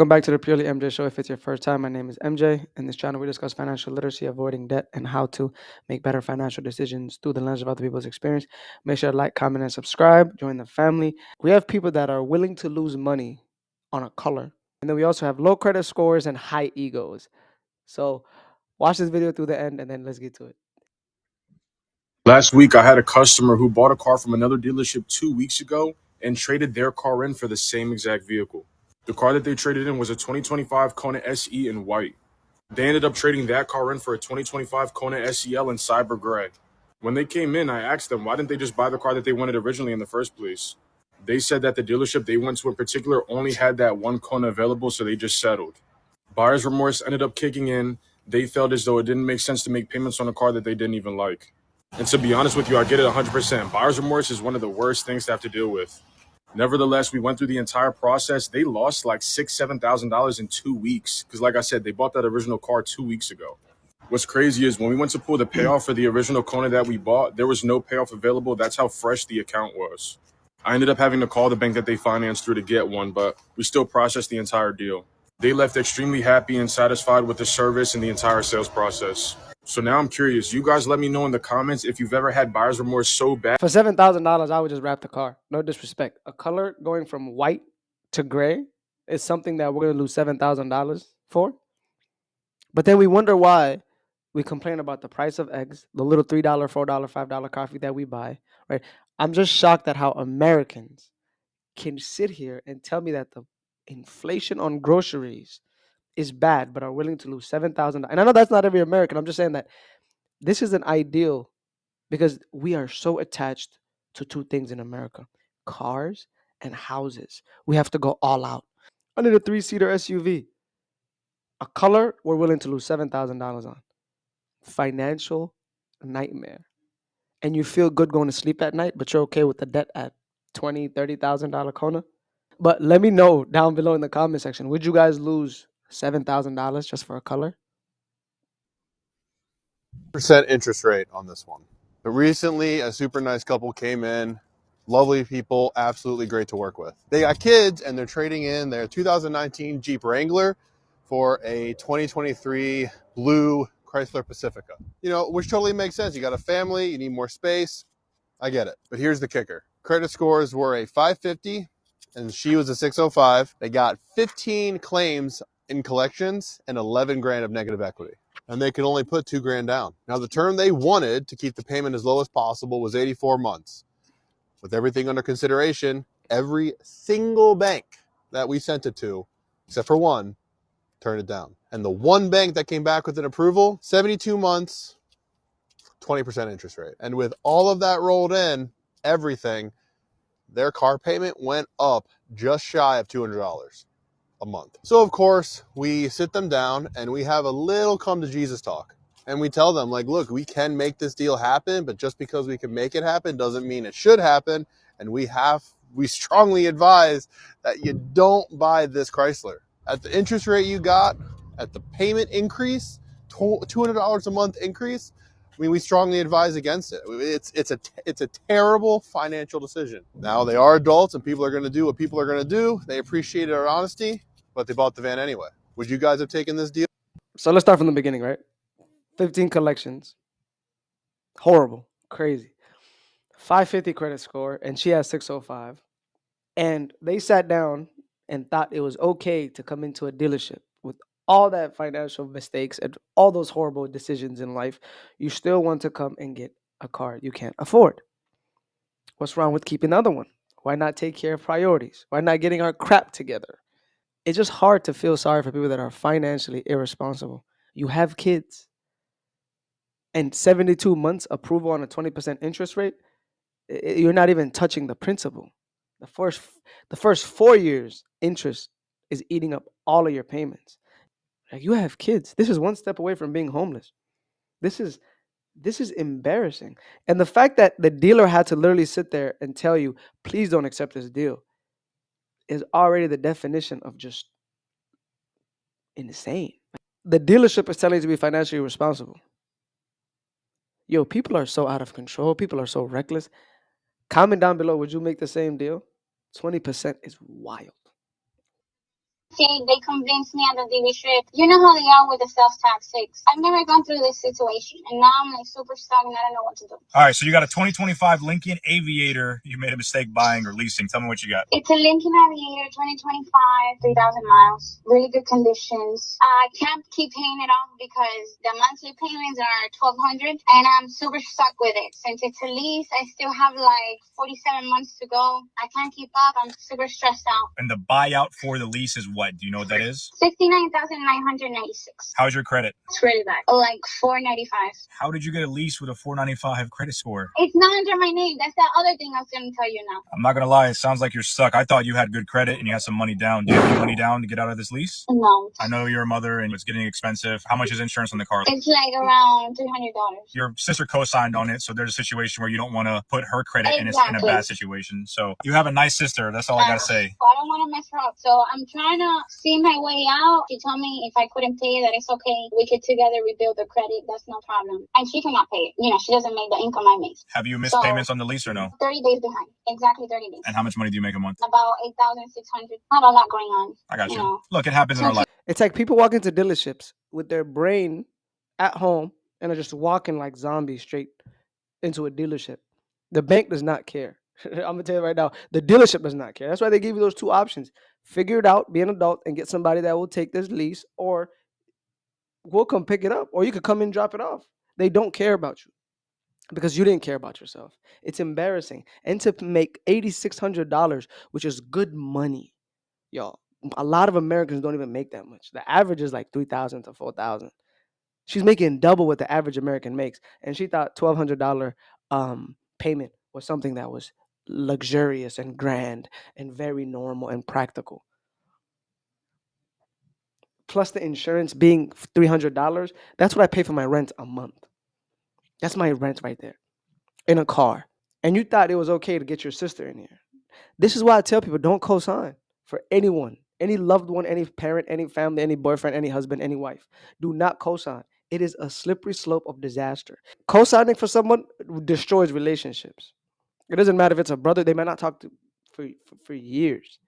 Welcome back to the Purely MJ Show. If it's your first time, my name is MJ. In this channel, we discuss financial literacy, avoiding debt, and how to make better financial decisions through the lens of other people's experience. Make sure to like, comment, and subscribe. Join the family. We have people that are willing to lose money on a color. And then we also have low credit scores and high egos. So watch this video through the end and then let's get to it. Last week, I had a customer who bought a car from another dealership 2 weeks ago and traded their car in for the same exact vehicle. The car that they traded in was a 2025 Kona SE in white. They ended up trading that car in for a 2025 Kona SEL in cyber gray. When they came in, I asked them, why didn't they just buy the car that they wanted originally in the first place? They said that the dealership they went to in particular only had that one Kona available, so they just settled. Buyer's remorse ended up kicking in. They felt as though it didn't make sense to make payments on a car that they didn't even like. And to be honest with you, I get it 100%. Buyer's remorse is one of the worst things to have to deal with. Nevertheless, we went through the entire process. They lost like $7,000 in 2 weeks because, like I said, they bought that original car 2 weeks ago. What's crazy is when we went to pull the payoff for the original Kona that we bought, there was no payoff available. That's how fresh the account was. I ended up having to call the bank that they financed through to get one, but we still processed the entire deal. They left extremely happy and satisfied with the service and the entire sales process. So now I'm curious. You guys let me know in the comments if you've ever had buyer's remorse so bad. For $7,000, I would just wrap the car. No disrespect. A color going from white to gray is something that we're going to lose $7,000 for. But then we wonder why we complain about the price of eggs, the little $3, $4, $5 coffee that we buy, right? I'm just shocked at how Americans can sit here and tell me that the inflation on groceries is bad, but are willing to lose $7,000. And I know that's not every American. I'm just saying that this is an ideal because we are so attached to two things in America: cars and houses. We have to go all out. I need a 3-seater SUV. A color we're willing to lose $7,000 on. Financial nightmare. And you feel good going to sleep at night, but you're okay with the debt at $20,000, $30,000 Kona. But let me know down below in the comment section, would you guys lose $7,000 just for a color? Percent interest rate on this one. But recently, a super nice couple came in. Lovely people, absolutely great to work with. They got kids and they're trading in their 2019 Jeep Wrangler for a 2023 blue Chrysler Pacifica. You know, which totally makes sense. You got a family, you need more space. I get it. But here's the kicker. Credit scores were a 550 and she was a 605. They got 15 claims in collections and 11 grand of negative equity. And they could only put 2 grand down. Now, the term they wanted to keep the payment as low as possible was 84 months. With everything under consideration, every single bank that we sent it to, except for one, turned it down. And the one bank that came back with an approval, 72 months, 20% interest rate. And with all of that rolled in, everything, their car payment went up just shy of $200 a month. So of course, we sit them down and we have a little come to Jesus talk. And we tell them, like, look, we can make this deal happen, but just because we can make it happen doesn't mean it should happen. And we strongly advise that you don't buy this Chrysler. At the interest rate you got, at the payment increase, $200 a month increase, I mean, we strongly advise against it. It's a terrible financial decision. Now, they are adults and people are going to do what people are going to do. They appreciated our honesty, but they bought the van anyway. Would you guys have taken this deal? So let's start from the beginning, right? 15 collections. Horrible. Crazy. 550 credit score, and she has 605. And they sat down and thought it was okay to come into a dealership with all that financial mistakes and all those horrible decisions in life. You still want to come and get a car you can't afford. What's wrong with keeping the other one? Why not take care of priorities? Why not getting our crap together? It's just hard to feel sorry for people that are financially irresponsible. You have kids, and 72 months approval on a 20% interest rate, you're not even touching the principal. The first 4 years interest is eating up all of your payments. Like, you have kids. This is one step away from being homeless. This is embarrassing. And the fact that the dealer had to literally sit there and tell you, please don't accept this deal, is already the definition of just insane. The dealership is telling you to be financially responsible. Yo, people are so out of control. People are so reckless. Comment down below, would you make the same deal? 20% is wild. See, they convinced me at the dealership. You know how they are with the sales tactics. I've never gone through this situation, and now I'm like super stuck and I don't know what to do. All right, so you got a 2025 Lincoln Aviator you made a mistake buying or leasing. Tell me what you got. It's a Lincoln Aviator 2025, 3,000 miles, really good conditions. I can't keep paying it off because the monthly payments are 1,200, and I'm super stuck with it. Since it's a lease, I still have like 47 months to go. I can't keep up. I'm super stressed out. And the buyout for the lease is what? Do you know what that is? 69,996. How's your credit? It's really bad. Like 495. How did you get a lease with a 495 credit score? It's not under my name. That's the other thing I was going to tell you now. I'm not gonna lie, it sounds like you're stuck. I thought you had good credit and you had some money down. Do you have any money down to get out of this lease? No. I know you're a mother and it's getting expensive. How much is insurance on the car? It's like around $300. Your sister co-signed on it, so there's a situation where you don't want to put her credit in a bad situation. So you have a nice sister. That's all I gotta say. I don't want to mess her up, so I'm trying to see my way out. She told me if I couldn't pay that it's okay. We could together rebuild the credit. That's no problem. And she cannot pay it. You know, she doesn't make the income I make. Have you missed payments on the lease or no? 30 days behind. Exactly 30 days. And how much money do you make a month? About 8,600. Not a lot going on. I got you. Know. Look, it happens in our life. It's like people walk into dealerships with their brain at home and are just walking like zombies straight into a dealership. The bank does not care. I'm gonna tell you right now, the dealership does not care. That's why they give you those two options: figure it out, be an adult, and get somebody that will take this lease, or we'll come pick it up, or you could come and drop it off. They don't care about you because you didn't care about yourself. It's embarrassing. And to make $8,600, which is good money, y'all. A lot of Americans don't even make that much. The average is like 3,000 to 4,000. She's making double what the average American makes, and she thought $1,200 payment was something that was luxurious and grand and very normal and practical. Plus the insurance being $300, that's what I pay for my rent a month. That's my rent right there in a car. And you thought it was okay to get your sister in here. This is why I tell people don't co-sign for anyone, any loved one, any parent, any family, any boyfriend, any husband, any wife. Do not co-sign. It is a slippery slope of disaster. Co-signing for someone destroys relationships. It doesn't matter if it's a brother, they might not talk to for years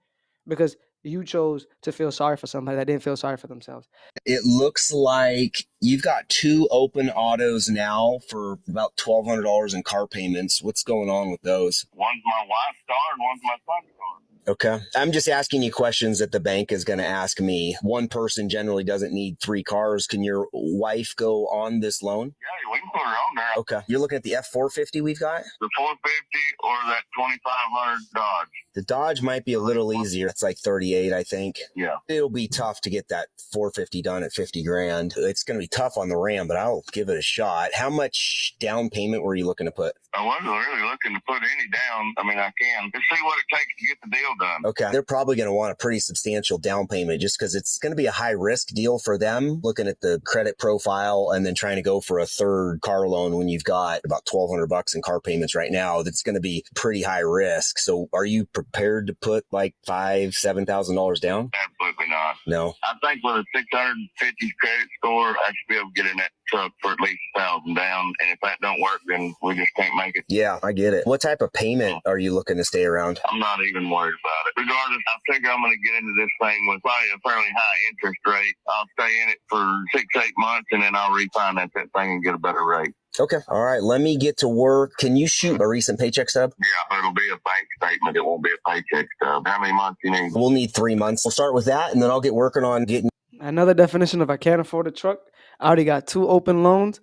because you chose to feel sorry for somebody that didn't feel sorry for themselves. It looks like you've got two open autos now for about $1,200 in car payments. What's going on with those? One's my wife's car and one's my son's car. Okay. I'm just asking you questions that the bank is going to ask me. One person generally doesn't need three cars. Can your wife go on this loan? Yeah, we can put her on there. Okay. You're looking at the F450 we've got? The 450 or that 2,500 Dodge. The Dodge might be a little easier. It's like 38, I think. Yeah. It'll be tough to get that 450 done at 50 grand. It's going to be tough on the Ram, but I'll give it a shot. How much down payment were you looking to put? I wasn't really looking to put any down. I mean, I can. Just see what it takes to get the deal done. Okay. They're probably going to want a pretty substantial down payment just because it's going to be a high risk deal for them, looking at the credit profile and then trying to go for a third car loan when you've got about $1,200 in car payments right now. That's going to be pretty high risk. So are you prepared to put like $5,000-$7,000 down? Absolutely not. No. I think with a 650 credit score, I should be able to get in that truck for at least 1,000 down. And if that don't work, then we just can't make it. Yeah, I get it. What type of payment are you looking to stay around? I'm not even worried about it. Regardless, I think I'm going to get into this thing with probably a fairly high interest rate. I'll stay in it for 6-8 months, and then I'll refinance that thing and get a better rate. Okay. All right. Let me get to work. Can you shoot a recent paycheck stub? Yeah, it'll be a bank statement. It won't be a paycheck stub. How many months you need? We'll need 3 months. We'll start with that, and then I'll get working on getting. Another definition of I can't afford a truck. I already got 2 open loans.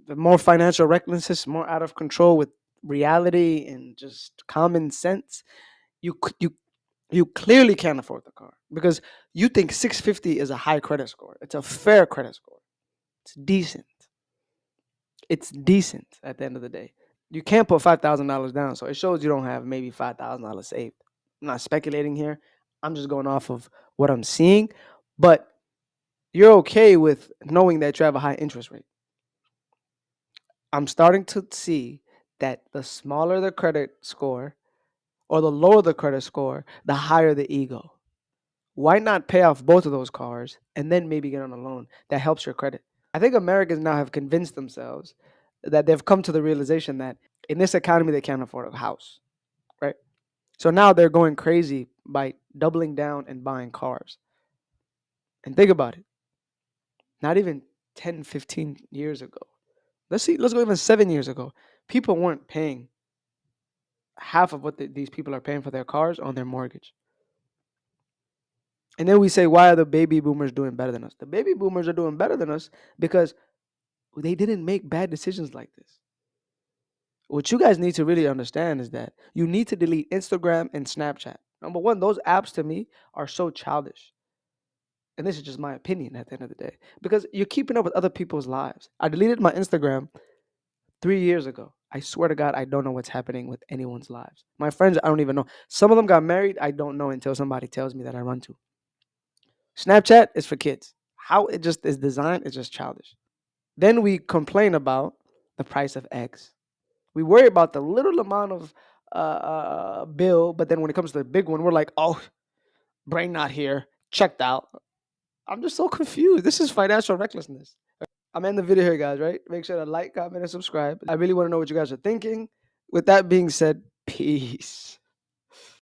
The more financial recklessness, more out of control with reality and just common sense. You clearly can't afford the car because you think 650 is a high credit score. It's a fair credit score. It's decent. It's decent at the end of the day. You can't put $5,000 down, so it shows you don't have maybe $5,000 saved. I'm not speculating here. I'm just going off of what I'm seeing, but you're okay with knowing that you have a high interest rate. I'm starting to see that the smaller the credit score or the lower the credit score, the higher the ego. Why not pay off both of those cars and then maybe get on a loan that helps your credit? I think Americans now have convinced themselves that they've come to the realization that in this economy, they can't afford a house, right? So now they're going crazy by doubling down and buying cars. And think about it. Not even 10, 15 years ago. Let's go even 7 years ago. People weren't paying half of what these people are paying for their cars on their mortgage. And then we say, why are the baby boomers doing better than us? The baby boomers are doing better than us because they didn't make bad decisions like this. What you guys need to really understand is that you need to delete Instagram and Snapchat. Number one, those apps to me are so childish. And this is just my opinion at the end of the day. Because you're keeping up with other people's lives. I deleted my Instagram 3 years ago. I swear to God, I don't know what's happening with anyone's lives. My friends, I don't even know. Some of them got married. I don't know until somebody tells me that I run to. Snapchat is for kids. How it just is designed is just childish. Then we complain about the price of eggs. We worry about the little amount of bill, but then when it comes to the big one, we're like, oh, brain not here, checked out. I'm just so confused. This is financial recklessness. I'm ending the video here, guys, right? Make sure to like, comment, and subscribe. I really want to know what you guys are thinking. With that being said, peace.